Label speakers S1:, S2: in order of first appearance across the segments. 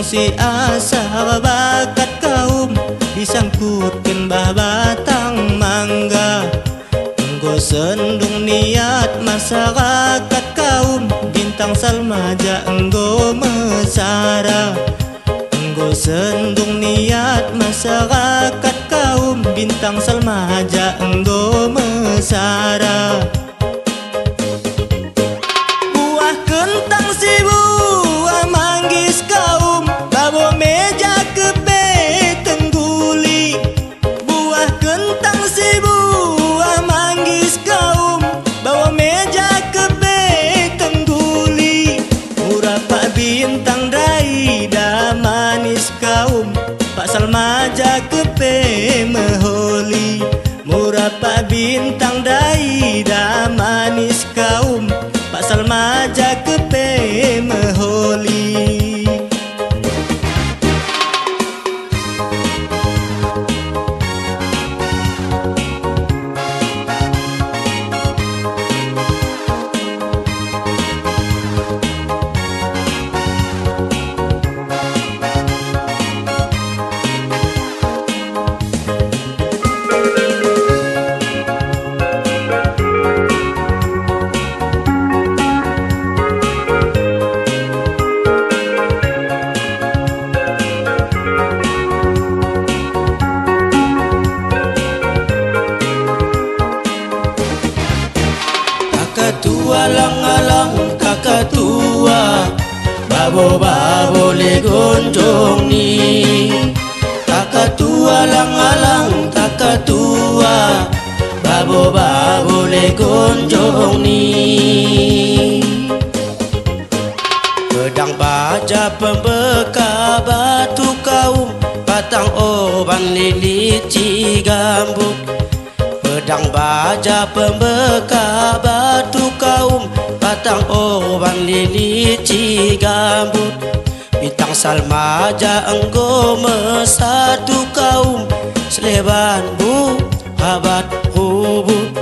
S1: si asa bakat kaum disangkutkan batang mangga. Enggo sendung niat masyarakat kaum bintang salmaja enggo mesara. Enggo sendung niat masyarakat kaum bintang salmaja enggo mesara. Buah kentang si buah manggis kaum babo meja kebe tengguli. Buah kentang si buah manggis kaum bawa meja kebe tengguli. Murah pak bintang dai dah manis kaum pak salmaja kepe meholi. Murah pak bintang dai dah manis kaum pak salmaja kepe meholi. Kakatua lang-alang kakatua babo-babo le gonjong ni. Kakatua lang-alang kakatua babo-babo le gonjong ni. Pedang baja pembeka batu kaum batang oban lilit cigambut. Pedang baja pembeka batu kaum batang oban lilit cigambut. Bintang salmaja enggo mesatu kaum seleban bu habat hubut.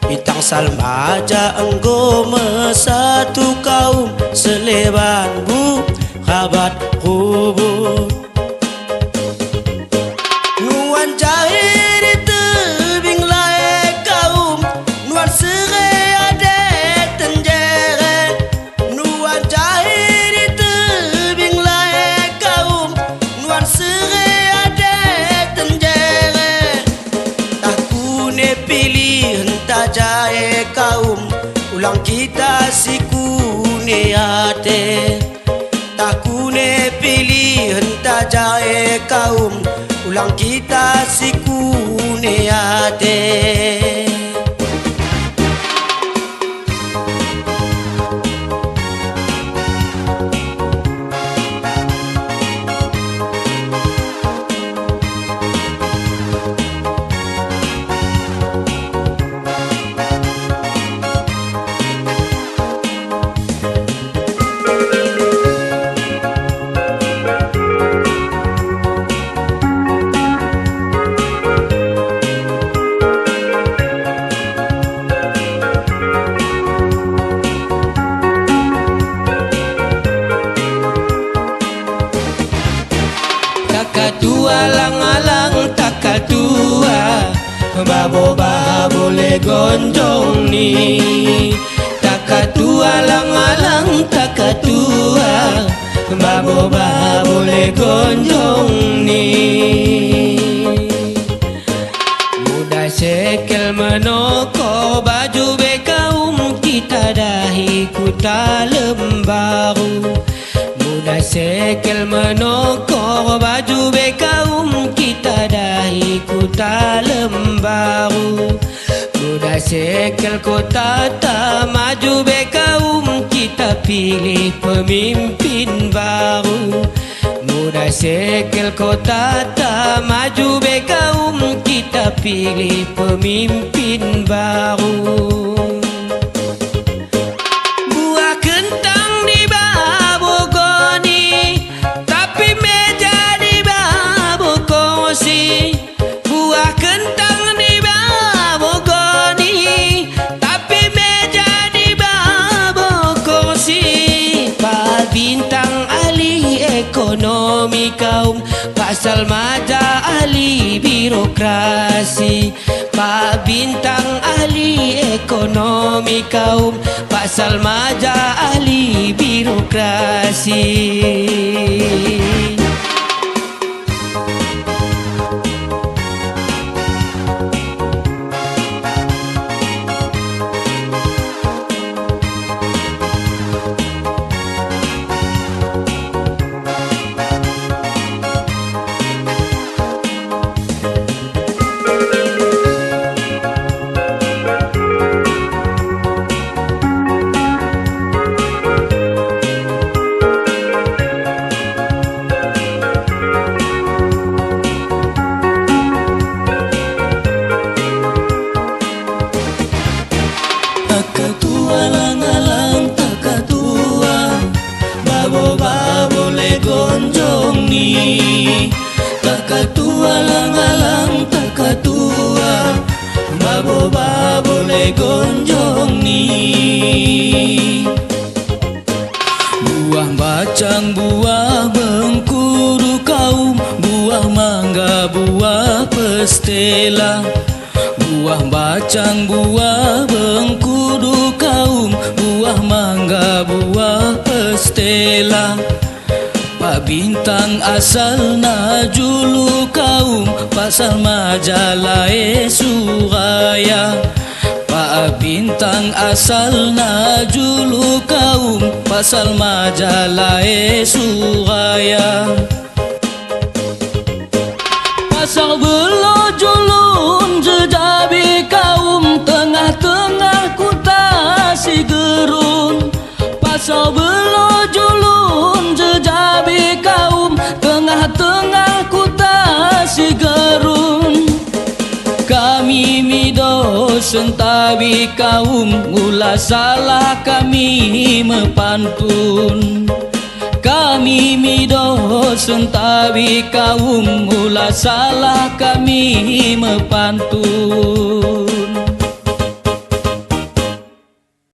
S1: Bintang salmaja enggo mesatu kaum seleban bu habat hubut. Nuan jahir tebing lae kaum nuan serai ade tenjere. Nuan jahir tebing lae kaum nuan serai ade tenjere. Takune pilih entah jahe kaum ulang kita sikune ate. Takune pilih entah jahe kaum ulang kita sikune ate. Kakatua lang-alang kakatua babo-babo le gonjong ni. Kakatua lang-alang kakatua babo-babo le gonjong ni. Muda sekel menoko baju be kaum kita dahi kuta lembaru. Muda sekel menoko baju be kaum kita dahi kuta lembaru. Muda sekel kota tak maju be kaum kita pilih pemimpin baru. Muda sekel kota tak maju be kaum kita pilih pemimpin baru. Buah kentang di babo goni tapi meja di babo kursi. Buah kentang di babo goni tapi meja di babo kursi. Pak bintang ahli ekonomi pasal maja ahli birokrasi, Pak Bintang ahli ekonomi kaum, pasal maja ahli birokrasi.
S2: Takatua lang-alang takatua, babo-babo le gonjong ni. Takatua lang-alang takatua, babo-babo le gonjong ni. Buah bacang, buah bengkudu kaum, buah mangga, buah pestela. Buah bacang, buah bengkudu kaum, buah mangga, buah pestela. Pak Bintang asal najulu kaum, pasal majalah Suraya. Pak Bintang asal najulu kaum, pasal majalah Suraya. Pasal belojulun jejabi kaum, tengah-tengah kuta si gerun. Pasal belojulun jejabi kaum, tengah-tengah kuta si gerun. Kami mido sentawi kaum, ulah salah kami mepantun. Kami mido sentawi kaum, ulah salah kami mepantun.